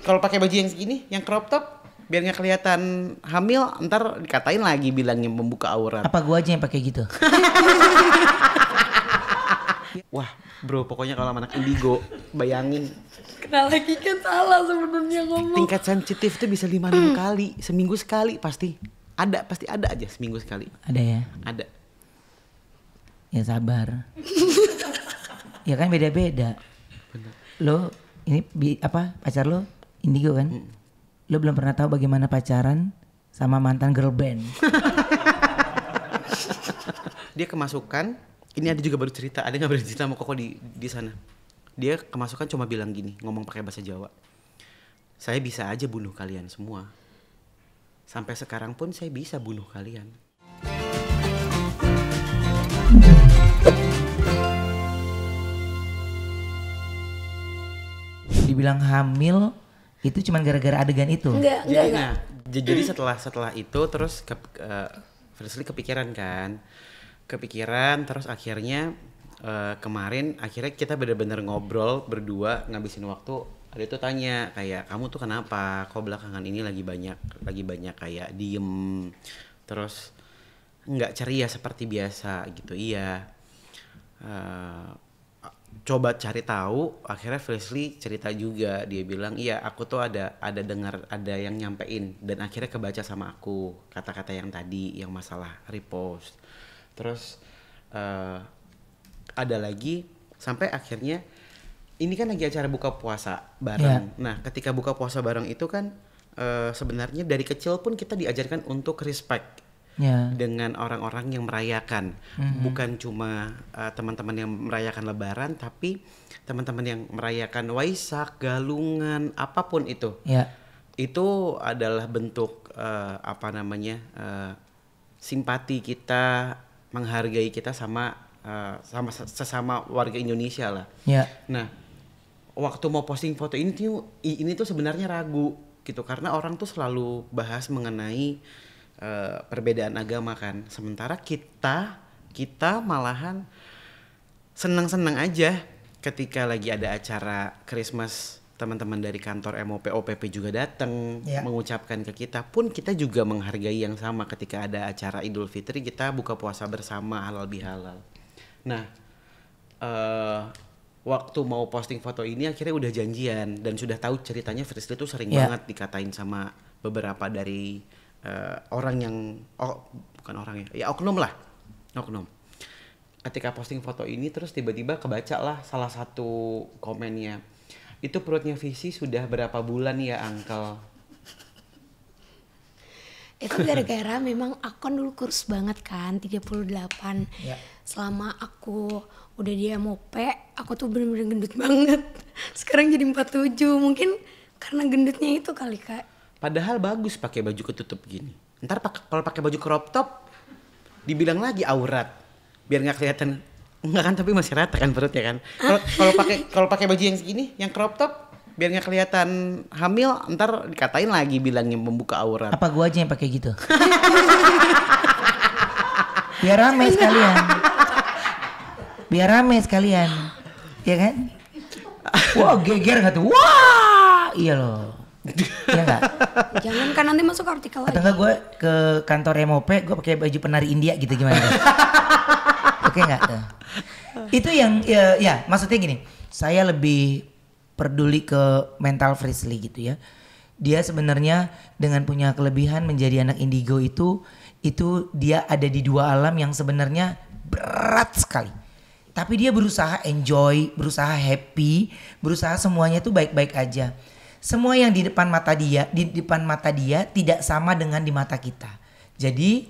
Kalau pakai baju yang segini, yang crop top, biar nggak kelihatan hamil, ntar dikatain lagi bilangnya membuka aurat. Apa gua aja yang pakai gitu? Wah, bro, pokoknya kalau anak indigo, bayangin Kenal lagi kan salah sebenarnya ngomong. tingkat sensitif tuh bisa 5-6 kali, seminggu sekali pasti ada aja seminggu sekali. Ada ya? Ada. Ya sabar. Ya kan beda-beda. Lo ini pacar lo indigo kan? Lo belum pernah tahu bagaimana pacaran sama mantan girl band. Dia kemasukan, ini ada juga baru cerita, ada nggak bercerita sama Koko di sana. Dia kemasukan cuma bilang gini, ngomong pakai bahasa Jawa. Saya bisa aja bunuh kalian semua. Sampai sekarang pun saya bisa bunuh kalian. Dibilang hamil itu cuma gara-gara adegan itu. Enggak. Nah, jadi setelah itu terus Firstly kepikiran kan. Terus akhirnya kemarin akhirnya kita benar-benar ngobrol berdua ngabisin waktu. Ada tuh tanya kayak, kamu tuh kenapa kok belakangan ini lagi banyak kayak diem, terus nggak ceria seperti biasa gitu. Iya, coba cari tahu. Akhirnya Firstly cerita juga, dia bilang iya aku tuh ada dengar ada yang nyampein, dan akhirnya kebaca sama aku kata-kata yang tadi yang masalah repost. Terus ada lagi sampai akhirnya ini kan lagi acara buka puasa bareng. Nah, ketika buka puasa bareng itu kan sebenarnya dari kecil pun kita diajarkan untuk respect dengan orang-orang yang merayakan. Bukan cuma teman-teman yang merayakan Lebaran, tapi teman-teman yang merayakan Waisak, Galungan, apapun itu. Itu adalah bentuk simpati kita, menghargai kita sama sesama warga Indonesia lah. Nah, waktu mau posting foto ini tuh sebenarnya ragu gitu, karena orang tuh selalu bahas mengenai perbedaan agama kan. Sementara kita malahan senang-senang aja ketika lagi ada acara Christmas, teman-teman dari kantor MOP OPP juga datang mengucapkan ke kita, pun kita juga menghargai yang sama ketika ada acara Idul Fitri, kita buka puasa bersama halal bihalal. Nah, waktu mau posting foto ini akhirnya udah janjian dan sudah tahu ceritanya. Firstly tuh sering banget dikatain sama beberapa dari orang yang bukan orang ya oknum. Ketika posting foto ini terus tiba-tiba kebaca lah salah satu komennya, itu perutnya Visi sudah berapa bulan ya Uncle? Itu gara-gara memang aku kan dulu kurus banget kan, 38. Selama aku udah di MOP, aku tuh bener-bener gendut banget. Sekarang jadi 47, mungkin karena gendutnya itu kali Kak. Padahal bagus pakai baju ketutup gini. Ntar kalau pakai baju crop top dibilang lagi aurat, biar nggak kelihatan. Enggak kan, tapi masih rata kan perutnya kan. Kalau pakai baju yang segini, yang crop top, biar nggak kelihatan hamil, ntar dikatain lagi bilangnya membuka aurat. Apa gua aja yang pakai gitu? Biar rame sekalian. Ya kan? Wah, geger nggak tuh? Wah, iya loh. Iya nggak? Jangan kan nanti masuk artikel lagi. Atau enggak gue ke kantor MOP, gue pakai baju penari India gitu, gimana? Oke nggak tuh? Itu yang ya maksudnya gini, saya lebih peduli ke mental Firstly gitu ya. Dia sebenarnya dengan punya kelebihan menjadi anak indigo itu dia ada di dua alam yang sebenarnya berat sekali. Tapi dia berusaha enjoy, berusaha happy, berusaha semuanya tuh baik-baik aja. Semua yang di depan mata dia tidak sama dengan di mata kita. Jadi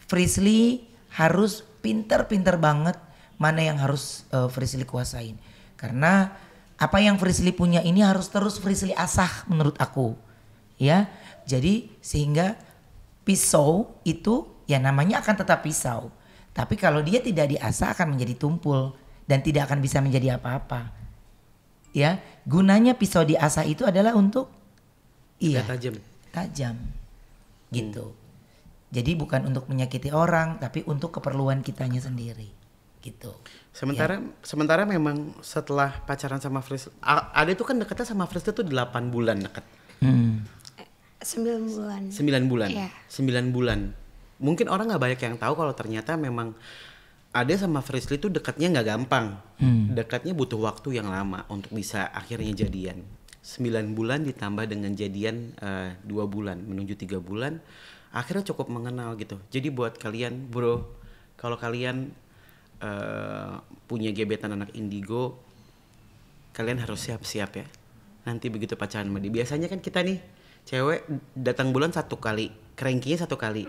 Firstly harus pinter banget mana yang harus Firstly kuasain. Karena apa yang Firstly punya ini harus terus Firstly asah menurut aku. Ya, jadi sehingga pisau itu ya namanya akan tetap pisau. Tapi kalau dia tidak diasah akan menjadi tumpul dan tidak akan bisa menjadi apa-apa. Ya, gunanya pisau diasah itu adalah untuk tajam gitu. Jadi bukan untuk menyakiti orang, tapi untuk keperluan kitanya sendiri gitu. Sementara memang setelah pacaran sama Frisly, ada itu kan deketnya sama Frisly tuh 8 bulan deket. 9 bulan. 9 bulan. Iya. 9 bulan. Mungkin orang nggak banyak yang tahu kalau ternyata memang Ade sama Frisly tuh dekatnya nggak gampang. Dekatnya butuh waktu yang lama untuk bisa akhirnya jadian. 9 bulan ditambah dengan jadian 2 bulan menuju 3 bulan, akhirnya cukup mengenal gitu. Jadi buat kalian bro, kalau kalian punya gebetan anak indigo, kalian harus siap-siap ya. Nanti begitu pacaran sama dia, biasanya kan kita nih cewek datang bulan 1 kali, cranky-nya 1 kali.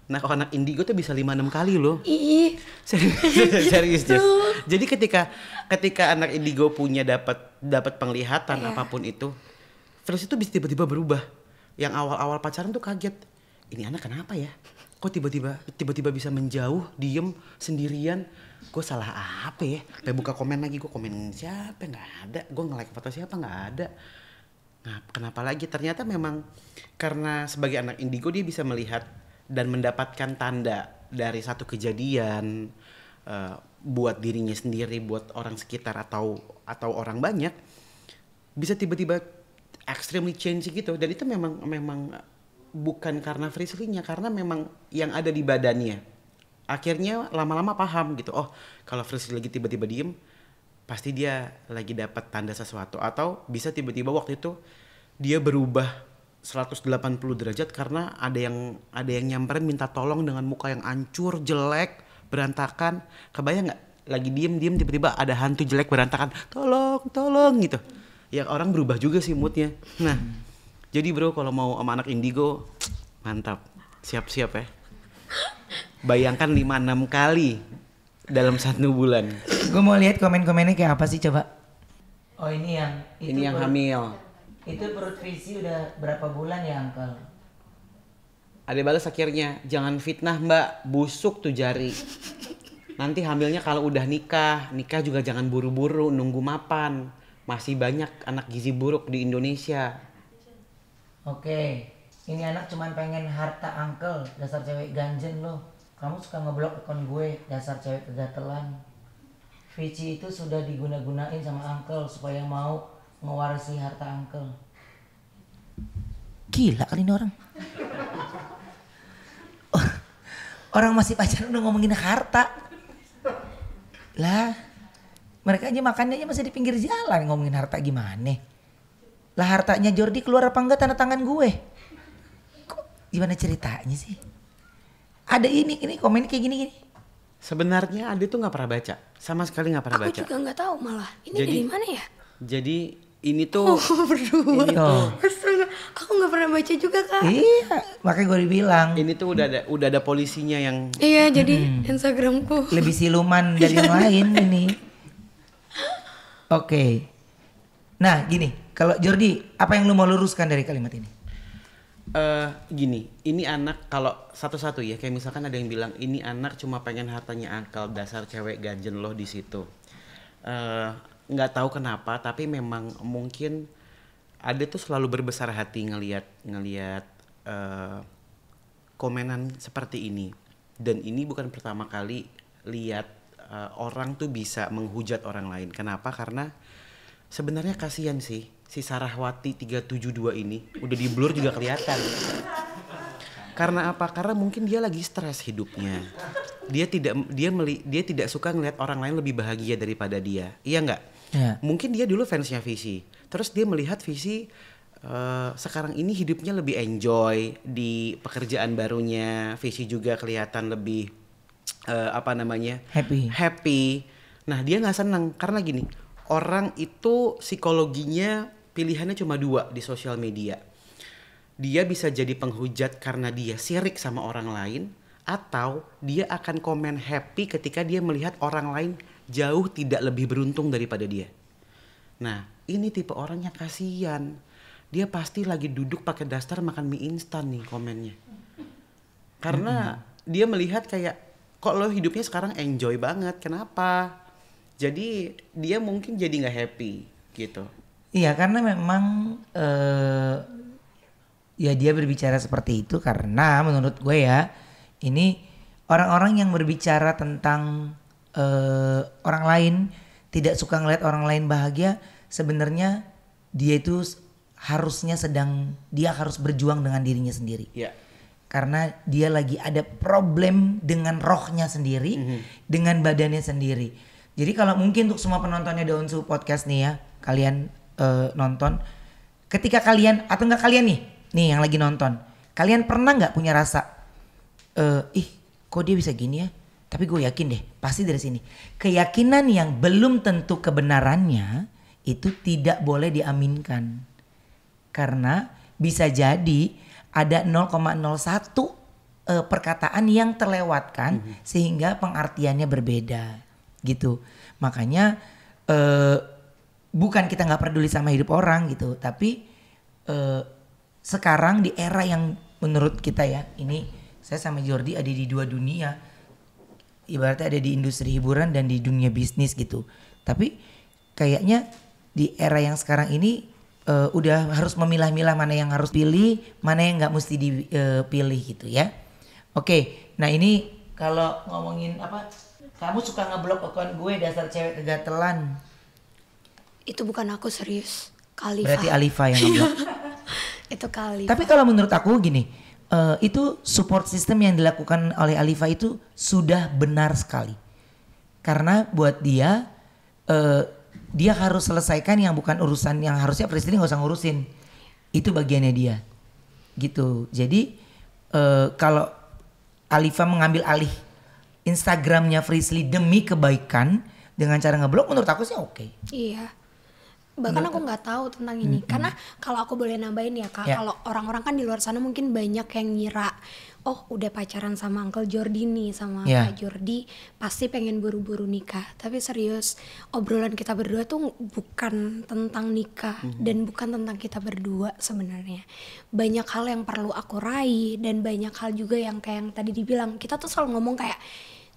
Nah kalau anak indigo tuh bisa 5-6 kali loh. Ih. Serius. Jadi ketika anak indigo punya dapat penglihatan apapun itu, terus itu bisa tiba-tiba berubah. Yang awal-awal pacaran tuh kaget. Ini anak kenapa ya? Kok tiba-tiba bisa menjauh, diem sendirian? Gue salah apa ya? Kayak buka komen lagi, gue komen siapa? Nggak ada. Gue nge-like foto siapa? Nggak ada. Nah kenapa lagi? Ternyata memang karena sebagai anak indigo dia bisa melihat dan mendapatkan tanda dari satu kejadian buat dirinya sendiri, buat orang sekitar atau orang banyak, bisa tiba-tiba extremely change gitu. Dan itu memang bukan karena Frisly-nya, karena memang yang ada di badannya. Akhirnya lama-lama paham gitu. Oh, kalau Frisly lagi tiba-tiba diem, pasti dia lagi dapat tanda sesuatu. Atau bisa tiba-tiba waktu itu dia berubah 180 derajat karena ada yang nyamperin minta tolong dengan muka yang hancur, jelek, berantakan. Kebayang nggak? Lagi diem tiba-tiba ada hantu jelek berantakan, tolong gitu. Ya orang berubah juga sih moodnya. Nah, jadi bro kalau mau sama anak indigo, mantap, siap-siap ya. Bayangkan 5-6 kali dalam 1 bulan. Gue mau lihat komen-komennya kayak apa sih coba. Oh ini yang hamil. Itu perut Frisly udah berapa bulan ya Uncle? Ada balas akhirnya, jangan fitnah mbak, busuk tuh jari. Nanti hamilnya kalau udah nikah juga jangan buru-buru, nunggu mapan. Masih banyak anak gizi buruk di Indonesia. Oke, ini anak cuman pengen harta Uncle, dasar cewek ganjen lo. Kamu suka ngeblok akun gue, dasar cewek kegatelan. Vici itu sudah diguna-gunain sama Uncle supaya mau ngewarisi harta Uncle. Gila kali ini orang. Orang masih pacaran udah ngomongin harta. Lah, mereka aja makannya aja masih di pinggir jalan ngomongin harta gimana. Lah hartanya Jordi keluar apa enggak tanda tangan gue? Kok gimana ceritanya sih? Ada ini komen kayak gini. Sebenarnya Ade tuh nggak pernah baca, sama sekali nggak pernah baca. Aku juga nggak tahu malah. Ini dari mana ya? Jadi ini tuh. Berdua. Astaga, aku nggak pernah baca juga kak. Iya, makanya gue dibilang. Ini tuh udah ada polisinya yang. Iya, jadi Instagramku lebih siluman dari yang lain ini. Oke. Nah gini, kalau Jordi, apa yang lu mau luruskan dari kalimat ini? Gini, ini anak kalau satu-satu ya, kayak misalkan ada yang bilang ini anak cuma pengen hartanya Uncle, dasar cewek ganjen loh di situ. Nggak tahu kenapa, tapi memang mungkin ada tuh selalu berbesar hati ngelihat komenan seperti ini. Dan ini bukan pertama kali lihat orang tuh bisa menghujat orang lain. Kenapa? Karena sebenarnya kasihan sih si Sarahwati 372 ini, udah di blur juga kelihatan. Karena apa? Karena mungkin dia lagi stres hidupnya. Dia tidak suka ngelihat orang lain lebih bahagia daripada dia. Iya nggak? Ya. Mungkin dia dulu fansnya Visi. Terus dia melihat Visi sekarang ini hidupnya lebih enjoy di pekerjaan barunya. Visi juga kelihatan lebih happy. Nah dia nggak senang karena gini, orang itu psikologinya pilihannya cuma 2 di sosial media. Dia bisa jadi penghujat karena dia sirik sama orang lain, atau dia akan komen happy ketika dia melihat orang lain jauh tidak lebih beruntung daripada dia. Nah ini tipe orang yang kasihan. Dia pasti lagi duduk pakai daster makan mie instan nih komennya. Karena dia melihat kayak, kok lo hidupnya sekarang enjoy banget, kenapa? Jadi dia mungkin jadi gak happy gitu. Iya karena memang ya dia berbicara seperti itu karena menurut gue ya, ini orang-orang yang berbicara tentang orang lain, tidak suka ngeliat orang lain bahagia, sebenarnya dia itu harusnya dia harus berjuang dengan dirinya sendiri. Yeah. Karena dia lagi ada problem dengan rohnya sendiri, dengan badannya sendiri. Jadi kalau mungkin untuk semua penontonnya Daunsu Podcast nih ya, kalian nonton, ketika kalian atau enggak kalian nih yang lagi nonton, kalian pernah nggak punya rasa, kok dia bisa gini ya? Tapi gue yakin deh, pasti dari sini. Keyakinan yang belum tentu kebenarannya itu tidak boleh diaminkan, karena bisa jadi ada 0,01 perkataan yang terlewatkan sehingga pengertiannya berbeda gitu. Makanya bukan kita nggak peduli sama hidup orang gitu, tapi sekarang di era yang menurut kita ya, ini saya sama Jordi ada di dua dunia, ibaratnya ada di industri hiburan dan di dunia bisnis gitu. Tapi kayaknya di era yang sekarang ini udah harus memilah-milah mana yang harus pilih, mana yang nggak mesti dipilih gitu ya. Oke, nah ini kalau ngomongin apa, kamu suka ngeblok akun gue dasar cewek kegatelan. Itu bukan aku, serius, Khalifa. Berarti Alifa yang ngeblok. Itu Khalifa. Tapi kalau menurut aku gini, itu support system yang dilakukan oleh Alifa itu sudah benar sekali. Karena buat dia harus selesaikan yang bukan urusan yang harusnya Frisly nggak usah ngurusin, itu bagiannya dia gitu. Jadi kalau Alifa mengambil alih Instagramnya Frisly demi kebaikan dengan cara ngeblok, menurut aku sih oke. Iya, bahkan aku nggak tahu tentang ini. Karena kalau aku boleh nambahin ya Kak, kalau orang-orang kan di luar sana mungkin banyak yang ngira, oh udah pacaran sama Uncle Jordi nih, sama Kak Jordi pasti pengen buru-buru nikah. Tapi serius, obrolan kita berdua tuh bukan tentang nikah dan bukan tentang kita berdua sebenarnya. Banyak hal yang perlu aku raih dan banyak hal juga yang kayak yang tadi dibilang. Kita tuh selalu ngomong kayak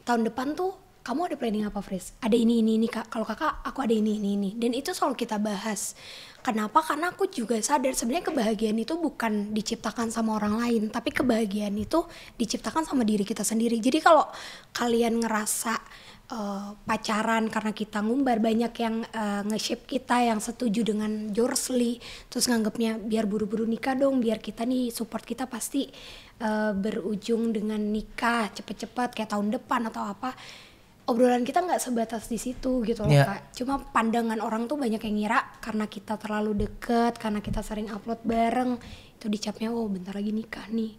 tahun depan tuh kamu ada planning apa, Fris? Ada ini Kak. Kalau Kakak aku ada ini. Dan itu selalu kita bahas. Kenapa? Karena aku juga sadar sebenarnya kebahagiaan itu bukan diciptakan sama orang lain, tapi kebahagiaan itu diciptakan sama diri kita sendiri. Jadi kalau kalian ngerasa pacaran karena kita ngumbar, banyak yang nge-ship kita yang setuju dengan Jorsly, terus nganggapnya biar buru-buru nikah dong, biar kita nih support kita pasti berujung dengan nikah cepet-cepet kayak tahun depan atau apa. Obrolan kita nggak sebatas di situ gitu loh Kak. Cuma pandangan orang tuh banyak yang ngira karena kita terlalu deket, karena kita sering upload bareng, itu dicapnya oh bentar lagi nikah nih.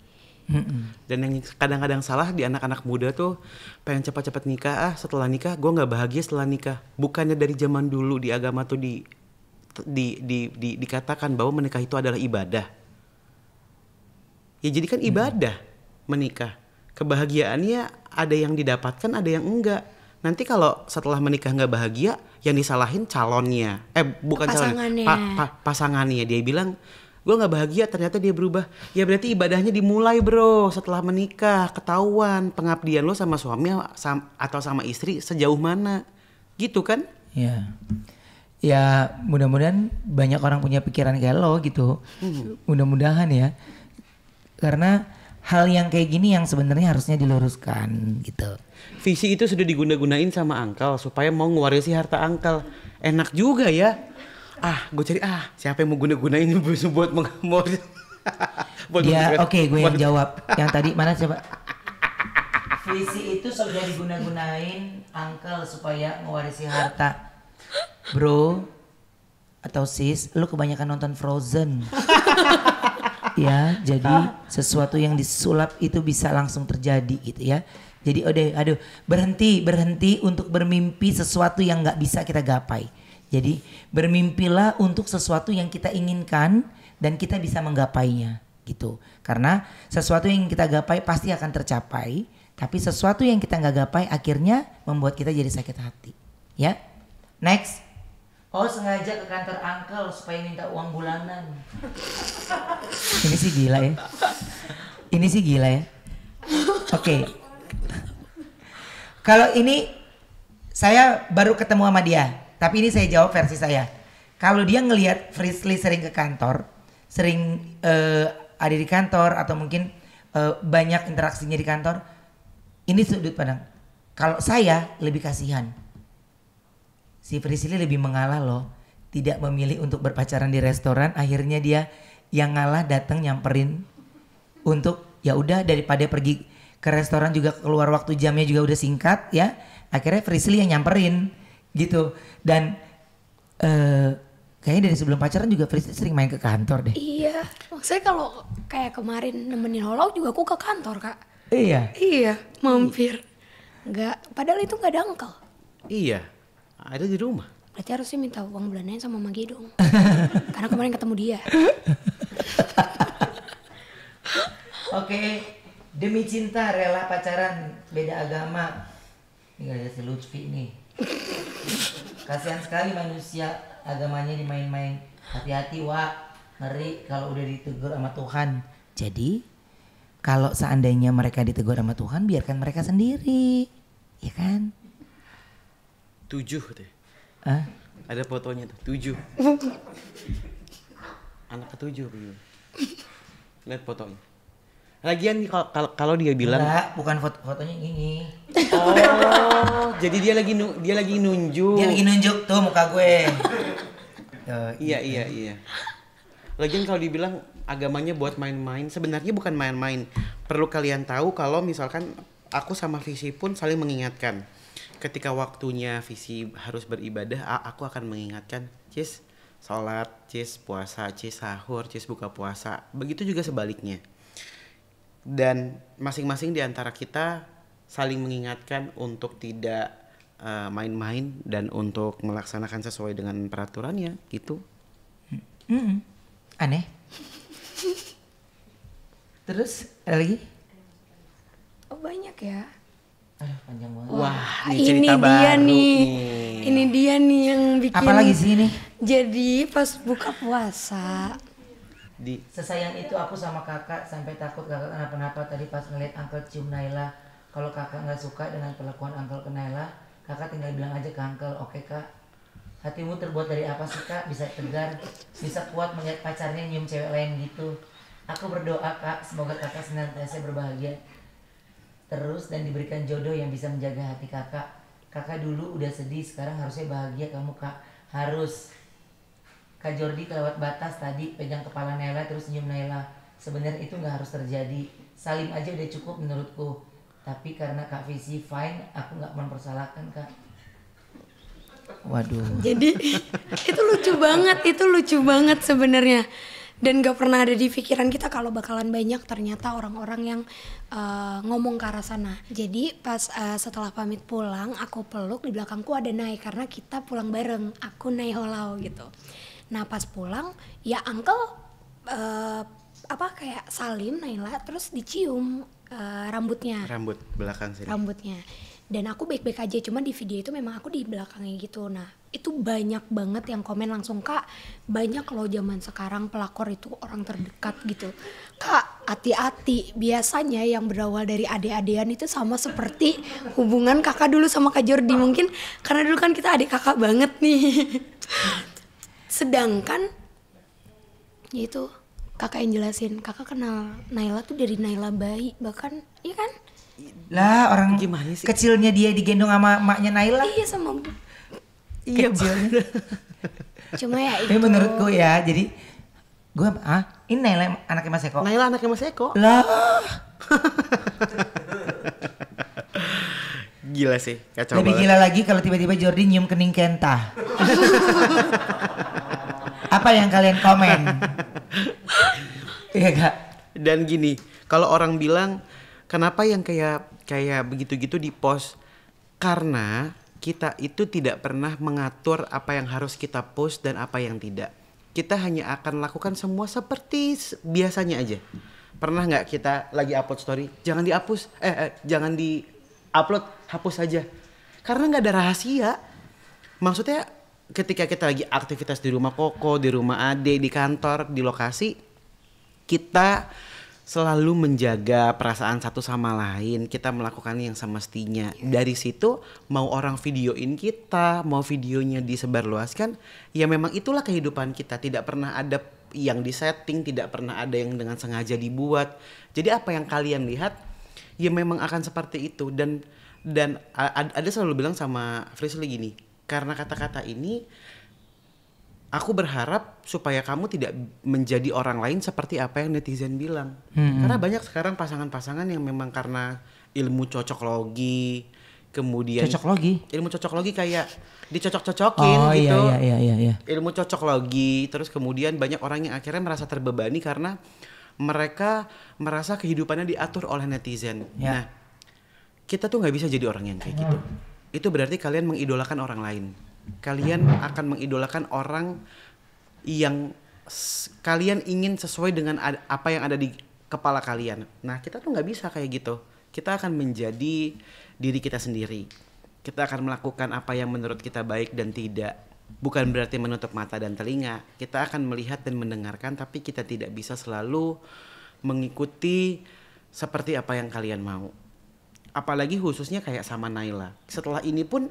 Dan yang kadang-kadang salah di anak-anak muda tuh pengen cepat-cepat nikah, setelah nikah gue nggak bahagia setelah nikah. Bukannya dari zaman dulu di agama tuh dikatakan bahwa menikah itu adalah ibadah. Ya jadi kan ibadah menikah. Kebahagiaannya ada yang didapatkan, ada yang enggak. Nanti kalau setelah menikah nggak bahagia, yang disalahin calonnya, bukan pasangannya. Pasangannya. Dia bilang, gue nggak bahagia, ternyata dia berubah. Ya berarti ibadahnya dimulai bro, setelah menikah, ketahuan pengabdian lo sama suami atau sama istri sejauh mana, gitu kan? Ya mudah-mudahan banyak orang punya pikiran kayak lo gitu. Mudah-mudahan ya, karena hal yang kayak gini yang sebenarnya harusnya diluruskan gitu. Visi itu sudah diguna-gunain sama Uncle supaya mau ngewarisi harta Uncle. Enak juga ya. Gue cari siapa yang mau guna-gunain buat mengamor. Ya oke, gue yang jawab. Yang tadi mana coba? Visi itu sudah diguna-gunain Uncle supaya mewarisi harta. Bro atau sis, lu kebanyakan nonton Frozen. Ya, jadi sesuatu yang disulap itu bisa langsung terjadi gitu ya. Jadi berhenti untuk bermimpi sesuatu yang nggak bisa kita gapai. Jadi bermimpilah untuk sesuatu yang kita inginkan dan kita bisa menggapainya gitu. Karena sesuatu yang kita gapai pasti akan tercapai, tapi sesuatu yang kita nggak gapai akhirnya membuat kita jadi sakit hati. Ya, next. Oh sengaja ke kantor Uncle supaya minta uang bulanan. Ini sih gila ya. Oke. Kalau ini saya baru ketemu sama dia, tapi ini saya jawab versi saya. Kalau dia ngelihat Frisly sering ke kantor, sering ada di kantor atau mungkin banyak interaksinya di kantor, ini sudut pandang. Kalau saya lebih kasihan. Si Priscilla lebih mengalah loh. Tidak memilih untuk berpacaran di restoran, akhirnya dia yang ngalah datang nyamperin untuk ya udah daripada pergi ke restoran juga keluar waktu jamnya juga udah singkat ya. Akhirnya Priscilla yang nyamperin gitu. Dan kayaknya dari sebelum pacaran juga Priscilla sering main ke kantor deh. Iya, maksudnya kalau kayak kemarin nemenin Holau juga aku ke kantor Kak. Iya. Iya, mampir. Enggak, padahal itu enggak ada angkel. Iya, ada di rumah. Berarti harusnya minta uang bulanannya sama Magi dong. Karena kemarin ketemu dia. Oke, demi cinta rela pacaran beda agama. Ini gak ada si Lutfi nih. Kasihan sekali manusia agamanya dimain-main. Hati-hati Wak, ngeri kalau udah ditegur sama Tuhan. Jadi kalau seandainya mereka ditegur sama Tuhan, biarkan mereka sendiri, ya kan? 7 deh. Hah? Ada fotonya tuh, 7. Anak ke-7 begini. Lihat fotonya. Lagian kalau dia bilang enggak, bukan fotonya ini. Oh, jadi dia lagi nunjuk. Dia lagi nunjuk tuh muka gue. Iya. Lagian kalau dibilang agamanya buat main-main, sebenarnya bukan main-main. Perlu kalian tahu kalau misalkan aku sama Visi pun saling mengingatkan. Ketika waktunya Visi harus beribadah, aku akan mengingatkan, Cis, sholat, Cis, puasa, Cis, sahur, Cis, buka puasa. Begitu juga sebaliknya. Dan masing-masing di antara kita saling mengingatkan untuk tidak main-main dan untuk melaksanakan sesuai dengan peraturannya, gitu. Aneh. Terus ada lagi? Oh banyak ya. Panjang banget. Wah, ini dia nih. Ini dia nih yang bikin. Apa lagi sih ini? Jadi pas buka puasa. Sesayang itu aku sama kakak sampai takut kakak kenapa-napa tadi pas ngeliat Uncle cium Naila. Kalau kakak nggak suka dengan perlakuan Uncle ke Naila, kakak tinggal bilang aja ke Uncle, oke kak? Hatimu terbuat dari apa sih kak? Bisa tegar, bisa kuat melihat pacarnya nyium cewek lain gitu. Aku berdoa kak, semoga kakak senantiasa berbahagia terus dan diberikan jodoh yang bisa menjaga hati kakak. Kakak dulu udah sedih, sekarang harusnya bahagia kamu kak. Harus. Kak Jordi kelewat batas tadi pegang kepala Naila terus nyium Naila. Sebenarnya itu nggak harus terjadi. Salim aja udah cukup menurutku. Tapi karena Kak Visi fine, aku nggak mempersalahkan kak. Waduh. Jadi itu lucu banget sebenarnya. Dan gak pernah ada di pikiran kita kalau bakalan banyak ternyata orang-orang yang ngomong ke arah sana. Jadi pas setelah pamit pulang, aku peluk, di belakangku ada Nay karena kita pulang bareng. Aku Nay Holau gitu. Nah pas pulang, ya Uncle kayak salim Naila terus dicium rambutnya. Rambut belakang sini. Rambutnya. Dan aku baik-baik aja, cuma di video itu memang aku di belakangnya gitu. Nah itu banyak banget yang komen langsung, Kak banyak loh zaman sekarang pelakor itu orang terdekat gitu. Kak hati-hati, biasanya yang berawal dari ade-adean itu sama seperti hubungan kakak dulu sama Kak Jordi. Mungkin karena dulu kan kita adik kakak banget nih. Sedangkan yaitu kakak yang jelasin, kakak kenal Naila tuh dari Naila bayi bahkan, iya kan? Lah orang gimana sih? Kecilnya dia digendong sama maknya Naila. Iya sama. Iya kecilnya. Cuma ya itu. Tapi menurutku ya, jadi gue ini Naila anaknya Mas Eko. Naila anaknya Mas Eko. Lah. Gila sih, kacau Lebih banget. gila lagi kalau tiba-tiba Jordi nyium kening Kenta. Apa yang kalian komen? Iya kak. Dan gini, kalau orang bilang kenapa yang kayak begitu-gitu di post, karena kita itu tidak pernah mengatur apa yang harus kita post dan apa yang tidak. Kita hanya akan lakukan semua seperti biasanya aja. Pernah nggak kita lagi upload story, jangan dihapus, jangan di-upload, hapus aja. Karena nggak ada rahasia. Maksudnya ketika kita lagi aktivitas di rumah Koko, di rumah Ade, di kantor, di lokasi, kita selalu menjaga perasaan satu sama lain. Kita melakukan yang semestinya. Dari situ mau orang videoin kita, mau videonya disebarluaskan, ya memang itulah kehidupan kita. Tidak pernah ada yang disetting, tidak pernah ada yang dengan sengaja dibuat. Jadi apa yang kalian lihat, ya memang akan seperti itu. Dan Dan ada selalu bilang sama Frisly gini, karena kata-kata ini aku berharap supaya kamu tidak menjadi orang lain seperti apa yang netizen bilang. Karena banyak sekarang pasangan-pasangan yang memang karena ilmu cocoklogi, kemudian ilmu cocoklogi kayak dicocok-cocokin gitu. Iya. Ilmu cocoklogi, terus kemudian banyak orang yang akhirnya merasa terbebani karena mereka merasa kehidupannya diatur oleh netizen. Nah, kita tuh nggak bisa jadi orang yang kayak gitu. Itu berarti kalian mengidolakan orang lain. Kalian akan mengidolakan orang yang kalian ingin sesuai dengan apa yang ada di kepala kalian. Nah, kita tuh nggak bisa kayak gitu. Kita akan menjadi diri kita sendiri. Kita akan melakukan apa yang menurut kita baik dan tidak. Bukan berarti menutup mata dan telinga. Kita akan melihat dan mendengarkan, tapi kita tidak bisa selalu mengikuti seperti apa yang kalian mau. Apalagi khususnya kayak sama Naila. Setelah ini pun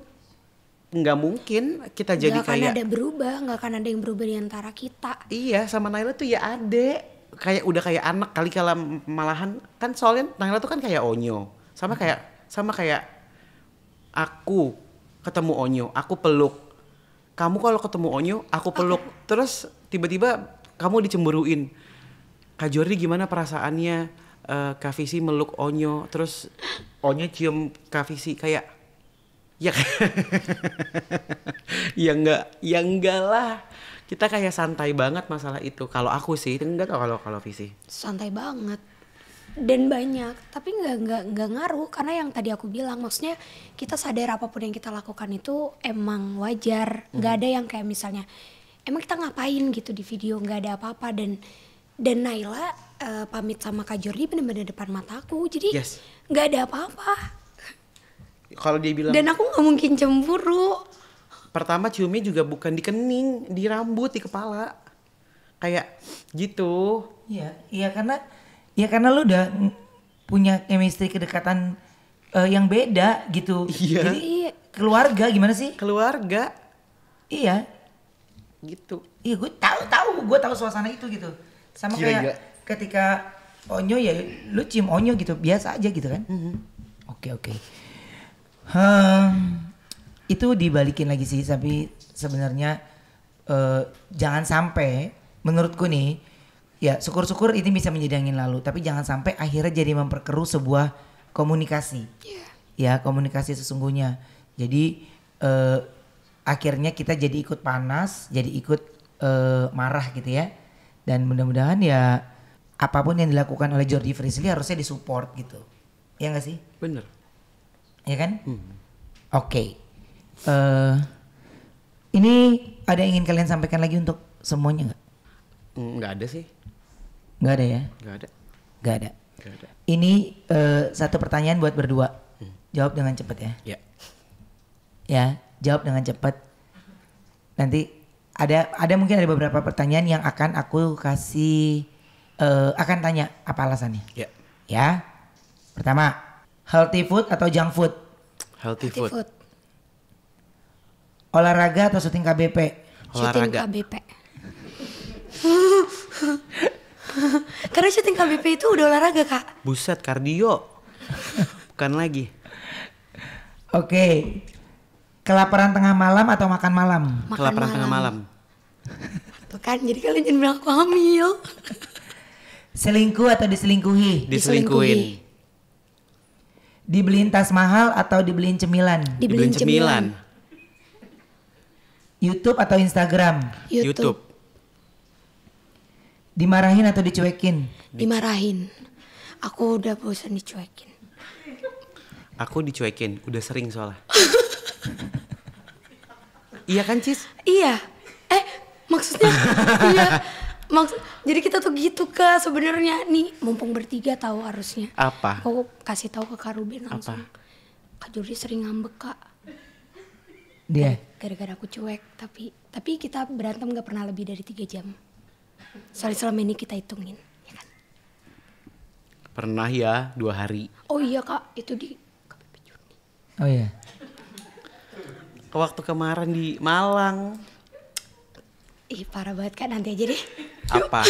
nggak mungkin kita jadi kayak. Nggak akan ada yang berubah di antara kita. Iya, sama Naila tuh ya adek. Kayak udah kayak anak kali-kala, malahan kan soalnya Naila tuh kan kayak Onyo. Sama kayak aku ketemu Onyo, aku peluk. Kamu kalau ketemu Onyo, aku peluk. Terus tiba-tiba kamu dicemburuin. Kak Jordi gimana perasaannya Kak Visi meluk Onyo, terus Onyo cium Kak Visi kayak ya ya enggak lah. Kita kayak santai banget masalah itu. Kalau aku sih enggak tahu kalau Visi. Santai banget. Dan banyak, tapi nggak ngaruh karena yang tadi aku bilang, maksudnya kita sadar apapun yang kita lakukan itu emang wajar. Nggak ada yang kayak misalnya emang kita ngapain gitu di video, nggak ada apa-apa. Dan Naila pamit sama Kak Jordi bener-bener depan mataku, jadi nggak ada apa-apa. Kalau dia bilang, dan aku nggak mungkin cemburu. Pertama ciumnya juga bukan di kening, di rambut, di kepala, kayak gitu. Iya karena lu udah punya chemistry, kedekatan yang beda gitu. Iya. Jadi keluarga gimana sih? Keluarga. Iya. Gitu. Iya, gue tahu suasana itu gitu. Sama kayak ketika Onyo ya lu cium Onyo gitu, biasa aja gitu kan. Oke. Itu dibalikin lagi sih, tapi sebenarnya jangan sampai, menurutku nih, ya syukur-syukur ini bisa menjadi angin lalu, tapi jangan sampai akhirnya jadi memperkeruh sebuah komunikasi. Ya, komunikasi sesungguhnya. Jadi akhirnya kita jadi ikut panas, jadi ikut marah gitu ya. Dan mudah-mudahan ya apapun yang dilakukan oleh Jordi Frisly harusnya disupport gitu. Ya nggak sih? Bener. Ya kan? Oke. Ini ada yang ingin kalian sampaikan lagi untuk semuanya nggak? Nggak ada sih. Nggak ada ya? Nggak ada. Ini satu pertanyaan buat berdua. Jawab dengan cepat ya. Ya, jawab dengan cepat. Nanti ada mungkin ada beberapa pertanyaan yang akan aku kasih, akan tanya apa alasannya. Ya. Pertama, healthy food atau junk food? Healthy food. Olahraga atau syuting KBP? Syuting KBP. Karena syuting KBP itu udah olahraga, Kak. Buset, kardio. Bukan lagi. Oke. Kelaparan tengah malam atau makan malam? Kelaparan tengah malam. Tuh kan, jadi kalian jangan bilang aku hamil. Selingkuh atau diselingkuhi? Diselingkuhin. Dibeliin tas mahal atau dibeliin cemilan? Dibeliin cemilan. YouTube atau Instagram? YouTube. Dimarahin atau dicuekin? Dimarahin. Aku udah bosan dicuekin. Aku dicuekin, udah sering soalnya. Iya kan, Cis? Iya. Maksudnya iya. Jadi kita tuh gitu, Kak, sebenarnya nih, mumpung bertiga tahu harusnya. Apa? Aku kasih tahu ke Kak Ruben langsung. Apa? Kak Jordi sering ngambek, Kak. Dia. Gara-gara aku cuek, tapi kita berantem gak pernah lebih dari 3 jam. Soalnya selama ini kita hitungin, ya kan? Pernah ya 2 hari. Oh iya, Kak, itu di KBP Jordi. Oh iya. Waktu kemarin di Malang. Ih, parah banget, Kak, nanti aja deh. Apa?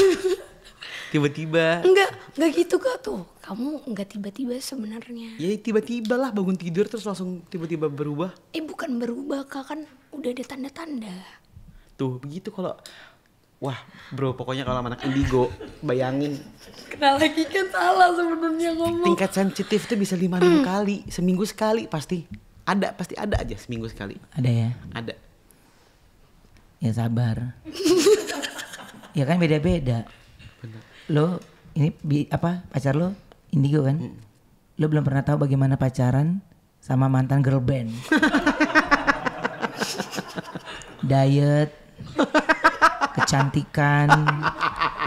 Tiba-tiba. Enggak gitu kok tuh. Kamu enggak tiba-tiba sebenarnya. Ya tiba-tiba lah bangun tidur terus langsung tiba-tiba berubah. Bukan berubah Kak, kan udah ada tanda-tanda. Tuh begitu kalau wah bro, pokoknya kalau anak indigo bayangin. Kenal lagi kan salah sebenarnya ngomong. Tingkat sensitif tuh bisa 5-6 kali, seminggu sekali pasti ada aja seminggu sekali. Ada ya? Ada. Ya sabar. Ya kan beda-beda. Bener. Lo ini pacar lo indigo kan? Lo belum pernah tahu bagaimana pacaran sama mantan girl band. Diet, kecantikan,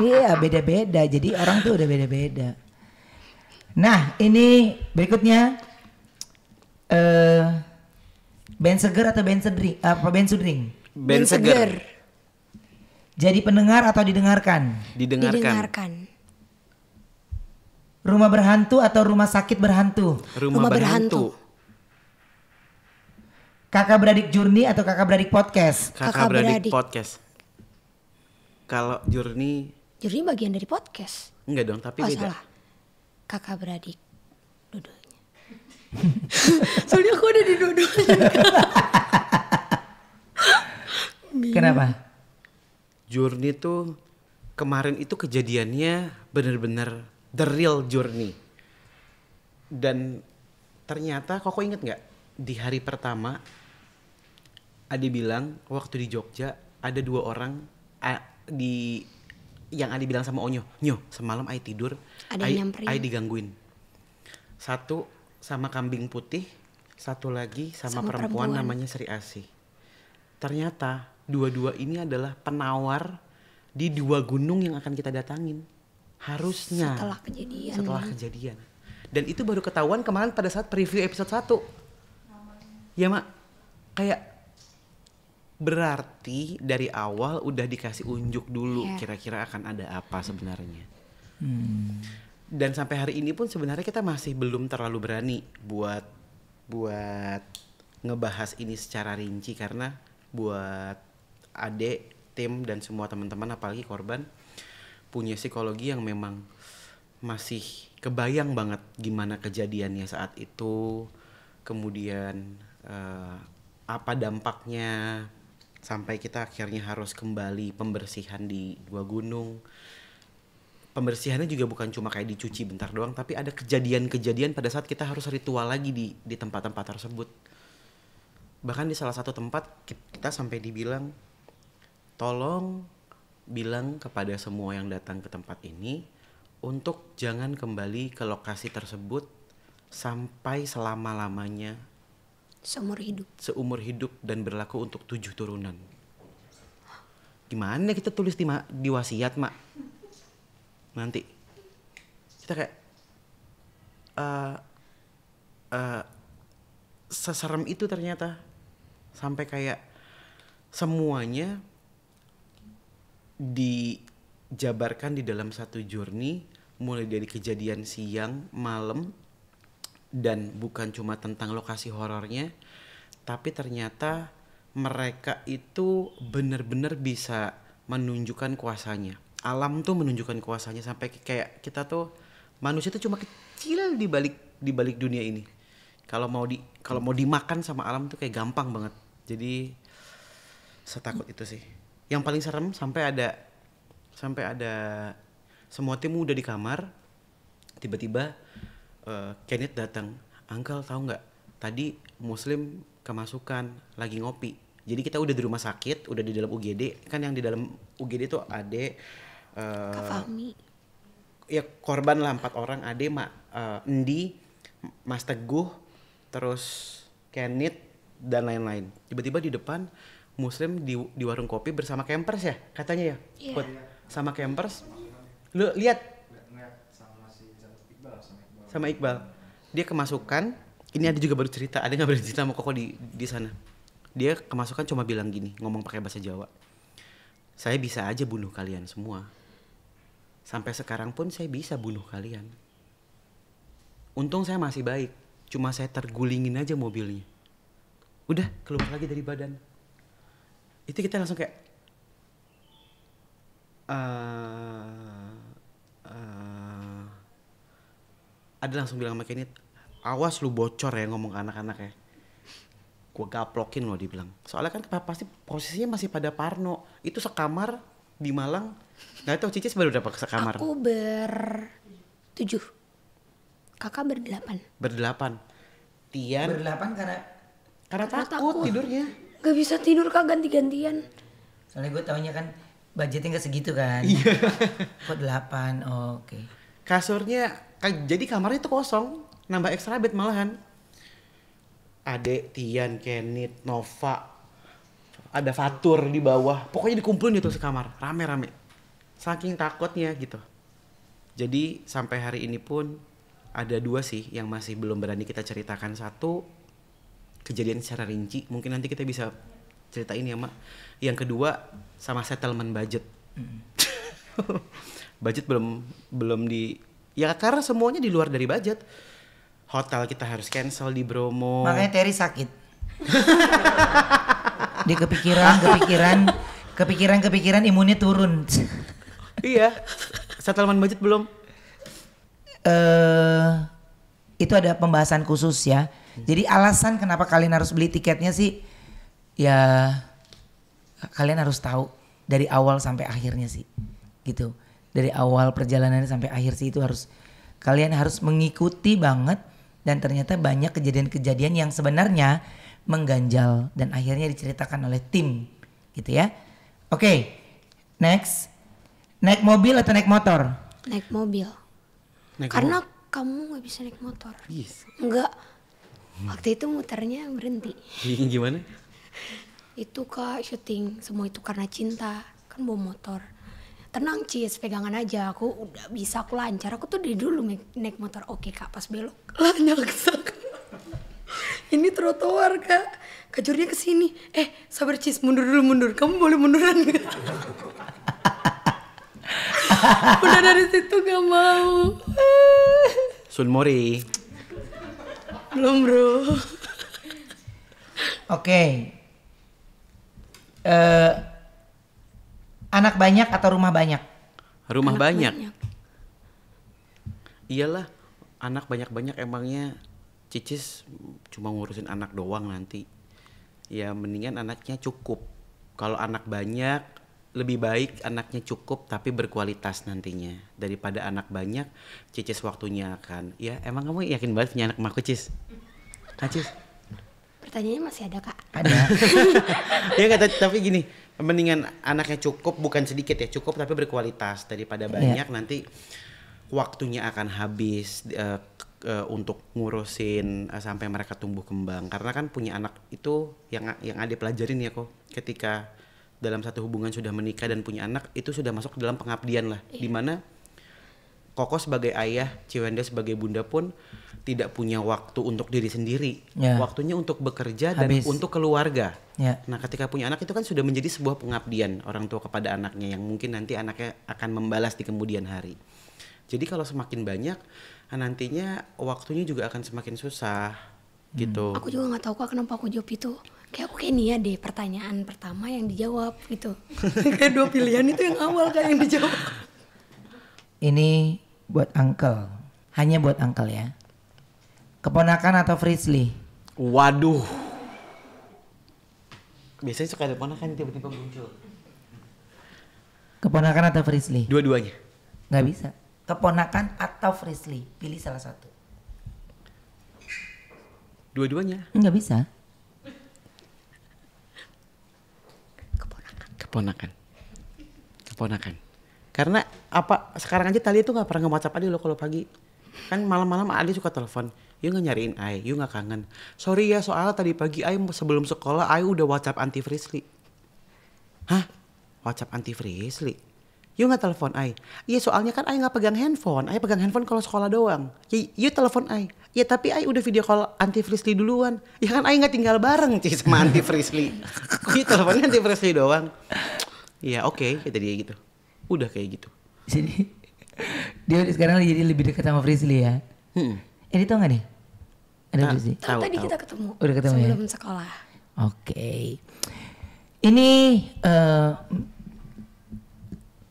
iya beda-beda. Jadi orang tuh udah beda-beda. Nah ini berikutnya band seger atau band sedring? Band sudring? Band seger. Jadi pendengar atau didengarkan? Didengarkan. Rumah berhantu atau rumah sakit berhantu? Rumah berhantu. Kakak beradik Journey atau kakak beradik podcast? Kakak beradik podcast. Kalau Journey bagian dari podcast. enggak dong, tapi beda. Salah. Kakak beradik dua-duanya. Soalnya aku ada di dua-duanya. Kenapa? Journey tuh kemarin itu kejadiannya bener-bener the real Journey. Dan ternyata kok inget nggak di hari pertama Adi bilang waktu di Jogja ada 2 orang yang Adi bilang sama Onyo, Nyo semalam Ai tidur Ai digangguin. Satu sama kambing putih, satu lagi sama perempuan namanya Sri Asih. Ternyata dua-dua ini adalah penawar di 2 gunung yang akan kita datangin. Harusnya setelah kejadian. Dan itu baru ketahuan kemarin pada saat preview episode 1. Ya Mak, kayak berarti dari awal udah dikasih unjuk dulu kira-kira akan ada apa sebenarnya. Dan sampai hari ini pun sebenarnya kita masih belum terlalu berani buat ngebahas ini secara rinci, karena buat Ade, tim dan semua teman-teman apalagi korban punya psikologi yang memang masih kebayang banget gimana kejadiannya saat itu, kemudian apa dampaknya sampai kita akhirnya harus kembali pembersihan di 2 gunung. Pembersihannya juga bukan cuma kayak dicuci bentar doang, tapi ada kejadian-kejadian pada saat kita harus ritual lagi di tempat-tempat tersebut. Bahkan di salah satu tempat kita sampai dibilang, tolong bilang kepada semua yang datang ke tempat ini untuk jangan kembali ke lokasi tersebut sampai selama-lamanya. Seumur hidup dan berlaku untuk 7 turunan. Gimana kita tulis di wasiat Mak? Nanti kita kayak seserem itu ternyata, sampai kayak semuanya dijabarkan di dalam satu journey, mulai dari kejadian siang, malam, dan bukan cuma tentang lokasi horornya, tapi ternyata mereka itu benar-benar bisa menunjukkan kuasanya. Alam tuh menunjukkan kuasanya sampai kayak kita tuh manusia tuh cuma kecil di balik dunia ini. Kalau mau dimakan sama alam tuh kayak gampang banget. Jadi setakut itu sih. Yang paling serem sampai ada semua tim udah di kamar, tiba-tiba Kenneth datang, Uncle tahu nggak? Tadi Muslim kemasukan lagi ngopi. Jadi kita udah di rumah sakit, udah di dalam UGD. Kan yang di dalam UGD tuh Ade, Kak Fahmi. Ya korban lah 4 orang, Ade, Endi, Mas Teguh, terus Kenneth dan lain-lain. Tiba-tiba di depan Muslim di warung kopi bersama campers ya katanya ya. Yeah. Sama campers. Lu lihat? Sama Iqbal. Dia kemasukan, ini ada juga baru cerita, ada nggak bercerita sama Koko di sana. Dia kemasukan cuma bilang gini, ngomong pakai bahasa Jawa. Saya bisa aja bunuh kalian semua. Sampai sekarang pun saya bisa bunuh kalian. Untung saya masih baik, cuma saya tergulingin aja mobilnya. Udah keluar lagi dari badan. Itu kita langsung kayak ada langsung bilang sama Kenny, awas lu bocor ya ngomong ke anak-anak ya. Gue gaplokin loh dibilang. Soalnya kan pasti posisinya masih pada Parno. Itu sekamar di Malang. Gak tau Cicis baru dapat sekamar. Aku 7. Kakak 8. 8. Tian 8 karena takut tidurnya. Gak bisa tidur Kak, ganti-gantian. Soalnya gue taunya kan budgetnya gak segitu kan. Iya. Kok 8, oke. Kasurnya, jadi kamarnya itu kosong. Nambah extra bed malahan. Adek, Tian, Kenit, Nova, ada Fatur di bawah. Pokoknya dikumpulin itu sekamar, rame-rame. Saking takutnya gitu. Jadi sampai hari ini pun ada 2 sih yang masih belum berani kita ceritakan. 1, kejadian secara rinci. Mungkin nanti kita bisa ceritain ya, Mak. Yang kedua, sama settlement budget. Budget belum di... Ya karena semuanya di luar dari budget. Hotel kita harus cancel di Bromo. Makanya Terry sakit. Dia kepikiran imunnya turun. Iya. Settlement budget belum? Itu ada pembahasan khusus ya. Jadi alasan kenapa kalian harus beli tiketnya sih, ya kalian harus tahu dari awal sampai akhirnya sih, gitu. Dari awal perjalanannya sampai akhir sih itu kalian harus mengikuti banget. Dan ternyata banyak kejadian-kejadian yang sebenarnya mengganjal dan akhirnya diceritakan oleh tim, gitu ya. Oke, next. Naik mobil atau naik motor? Naik mobil. Karena kamu gak bisa naik motor. Yes. Enggak. Waktu itu muternya berhenti. Gimana? Itu Kak syuting, semua itu karena cinta. Kan bawa motor. Tenang Cis, pegangan aja, aku udah bisa, aku lancar. Aku tuh dari dulu naik motor. Oke Kak, pas belok lah nyaksak. Ini trotoar Kak, kajurnya ke sini. Sabar Cis, mundur dulu. Kamu boleh munduran gak? Udah dari situ gak mau. Sun Mori. Belum bro. Oke. Anak banyak atau rumah banyak? Rumah banyak. Iyalah, anak banyak-banyak emangnya Cicis cuma ngurusin anak doang nanti. Ya mendingan anaknya cukup. Kalau anak banyak, lebih baik anaknya cukup tapi berkualitas nantinya. Daripada anak banyak, Cicis waktunya akan. Ya emang kamu yakin banget punya anak sama aku, Cis? Cis? Pertanyaannya masih ada Kak? Ada. Ya nggak, tapi gini, mendingan anaknya cukup, bukan sedikit ya, cukup tapi berkualitas daripada banyak. Nanti waktunya akan habis untuk ngurusin sampai mereka tumbuh kembang. Karena kan punya anak itu yang Ade pelajarin ya kok, ketika dalam satu hubungan sudah menikah dan punya anak, itu sudah masuk dalam pengabdian lah. Dimana Koko sebagai ayah, Ciwenda sebagai bunda pun tidak punya waktu untuk diri sendiri. Waktunya untuk bekerja dan untuk keluarga. Nah ketika punya anak itu kan sudah menjadi sebuah pengabdian orang tua kepada anaknya, yang mungkin nanti anaknya akan membalas di kemudian hari. Jadi kalau semakin banyak, nantinya waktunya juga akan semakin susah gitu. Aku juga gak tahu Kak kenapa aku jawab itu. Kayak aku kayak Nia deh, pertanyaan pertama yang dijawab gitu. Kayak 2 pilihan itu yang awal kayak yang dijawab. Ini buat uncle, hanya buat uncle ya. Keponakan atau Frisley? Waduh. Biasanya suka ada ponakan tiba-tiba muncul. Keponakan atau Frisley? Dua-duanya. Gak bisa. Keponakan atau Frisley, pilih salah satu. Dua-duanya. Gak bisa. Keponakan. Karena apa, sekarang aja Talia tuh gak pernah nge-WhatsApp Ade loh kalau pagi. Kan malam-malam Ade suka telepon. You gak nyariin Ai, you gak kangen. Sorry ya, soalnya tadi pagi Ai sebelum sekolah Ai udah WhatsApp anti Frisley. Hah? WhatsApp anti Frisley? You gak telepon Ai? Iya soalnya kan Ai gak pegang handphone. Ai pegang handphone kalau sekolah doang. You telepon Ai. Ya tapi Ai udah video call anti Frisley duluan. Ya kan Ai gak tinggal bareng sih sama anti Frisley. You teleponnya anti Frisley doang. Ya oke, kata dia gitu. Udah kayak gitu. Jadi dia sekarang jadi lebih dekat sama Frisley ya. Ini tau gak nih? Ada Frisley? Tadi kita ketemu. Udah ketemu sebelum ya? sekolah. Oke. Ini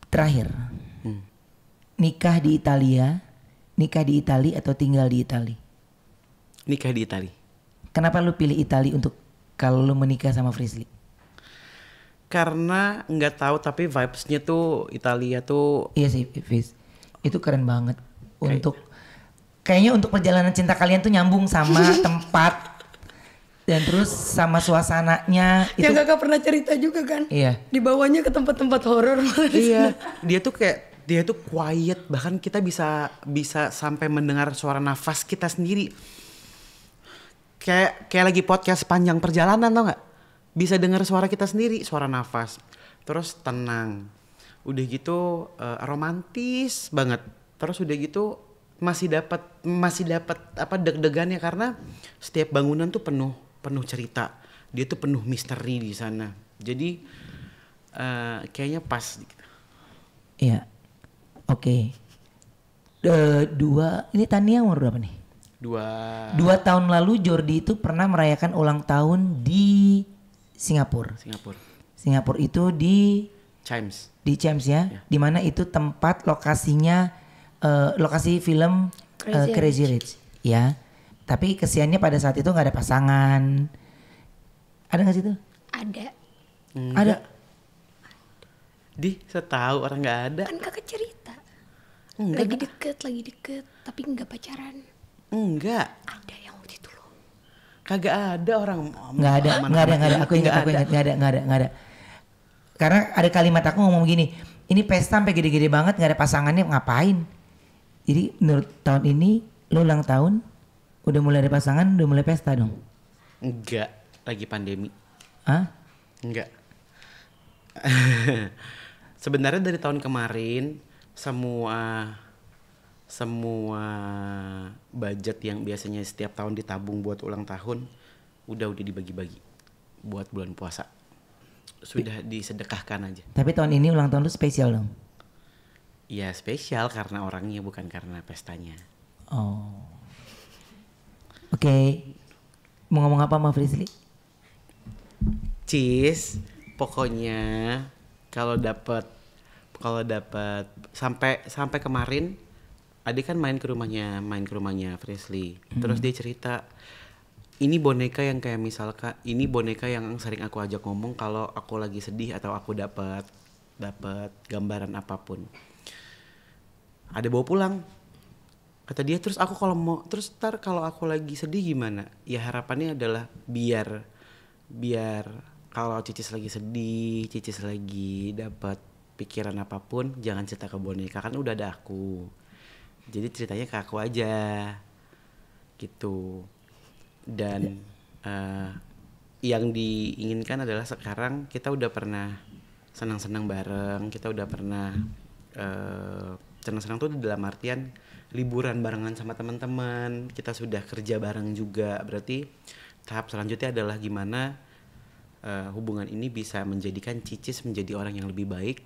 terakhir. Nikah di Italia, nikah di Italia atau tinggal di Italia? Nikah di Italia. Kenapa lu pilih Italia untuk kalau lu menikah sama Frisly? Karena nggak tahu tapi vibes-nya tuh Italia tuh. Iya sih, Fis. Itu keren banget. Kayaknya untuk perjalanan cinta kalian tuh nyambung sama tempat dan terus sama suasananya. Yang kakak pernah cerita juga kan? Iya. Dibawanya ke tempat-tempat horor. Iya. Dia tuh quiet, bahkan kita bisa sampai mendengar suara nafas kita sendiri. Kayak lagi podcast panjang perjalanan, tau nggak? Bisa dengar suara kita sendiri, suara nafas. Terus tenang. Udah gitu romantis banget. Terus udah gitu masih dapat apa deg-degannya karena setiap bangunan tuh penuh cerita. Dia tuh penuh misteri di sana. Jadi kayaknya pas gitu. Iya. Oke. Ini Tania umur berapa nih? 2 tahun lalu Jordi itu pernah merayakan ulang tahun di Singapura. Singapura itu di Chimes ya. Di mana itu tempat lokasinya lokasi film Crazy Rich ya. Tapi kesiannya pada saat itu nggak ada pasangan. Ada nggak sih itu? Ada. Ada. Setahu orang nggak ada. Kan kakak cerita. Enggak. Lagi deket, tapi nggak pacaran. Enggak. Ada yang waktu itu loh. Kagak ada orang. Nggak ada. Aku ingat nggak ada. Karena ada kalimat aku ngomong gini, ini pesta sampai gede-gede banget nggak ada pasangannya ngapain? Jadi menurut tahun ini lo ulang tahun, udah mulai ada pasangan, udah mulai pesta dong? Enggak, lagi pandemi. Hah? Enggak. Sebenarnya dari tahun kemarin semua budget yang biasanya setiap tahun ditabung buat ulang tahun udah dibagi-bagi buat bulan puasa. Sudah disedekahkan aja. Tapi tahun ini ulang tahun lu spesial dong? Iya spesial karena orangnya bukan karena pestanya. Oh. Oke. Mau ngomong apa sama Frisly? Cis, pokoknya kalau dapat sampai kemarin adik kan main ke rumahnya Frisly. Terus dia cerita ini boneka yang kayak misalkan ini boneka yang sering aku ajak ngomong kalau aku lagi sedih atau aku dapat gambaran apapun. Ada bawa pulang. Kata dia terus aku kalau aku lagi sedih gimana? Ya harapannya adalah biar kalau Cicis lagi sedih, Cicis lagi dapat pikiran apapun, jangan cerita ke boneka kan udah ada aku. Jadi ceritanya ke aku aja. Gitu. Dan yang diinginkan adalah sekarang kita udah pernah senang-senang bareng, kita udah pernah senang-senang tuh dalam artian liburan barengan sama teman-teman, kita sudah kerja bareng juga. Berarti tahap selanjutnya adalah gimana hubungan ini bisa menjadikan Cicis menjadi orang yang lebih baik,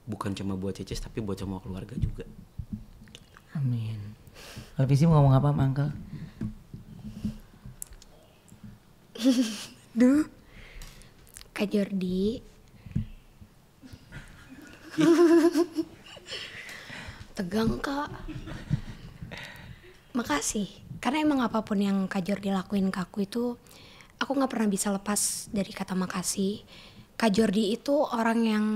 bukan cuma buat Cicis tapi buat semua keluarga juga. Amin. Kalau Visi mau ngomong apa, Uncle? Duh, Kak Jordi. Tegang Kak. Makasih, karena emang apapun yang Kak Jordi lakuin ke aku itu, aku gak pernah bisa lepas dari kata makasih. Kak Jordi itu orang yang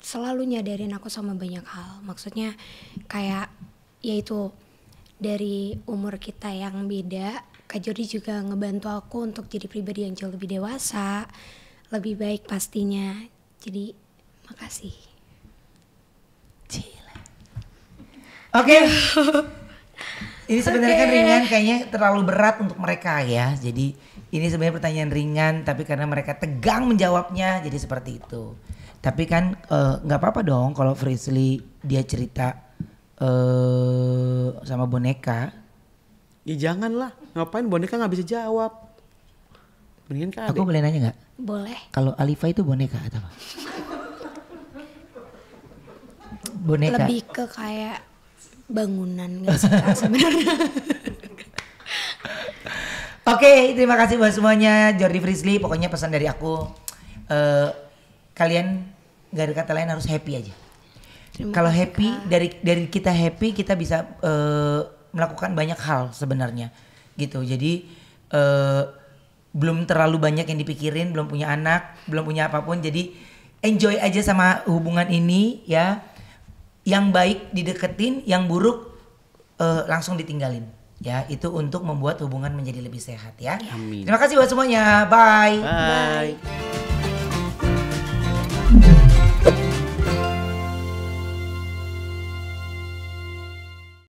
selalu nyadarin aku sama banyak hal. Maksudnya kayak yaitu dari umur kita yang beda, Kak Jordi juga ngebantu aku untuk jadi pribadi yang jauh lebih dewasa, lebih baik pastinya. Jadi makasih. Oke. Ini sebenarnya kan ringan, kayaknya terlalu berat untuk mereka ya. Jadi ini sebenarnya pertanyaan ringan, tapi karena mereka tegang menjawabnya, jadi seperti itu. Tapi kan nggak apa-apa dong kalau Frisly dia cerita sama boneka. Ya janganlah, ngapain boneka nggak bisa jawab. Mendingan kan aku boleh nanya nggak? Boleh. Kalau Alifa itu boneka atau apa? Boneka. Lebih ke kayak bangunan nggak sih Kak sebenarnya. Oke, terima kasih buat semuanya. Jordi Frisly, pokoknya pesan dari aku, kalian gak ada kata lain harus happy aja. Kalau happy dari kita happy kita bisa melakukan banyak hal sebenarnya gitu. Jadi belum terlalu banyak yang dipikirin, belum punya anak, belum punya apapun. Jadi enjoy aja sama hubungan ini ya. Yang baik dideketin, yang buruk langsung ditinggalin. Ya, itu untuk membuat hubungan menjadi lebih sehat ya. Amin. Terima kasih buat semuanya. Bye. Bye.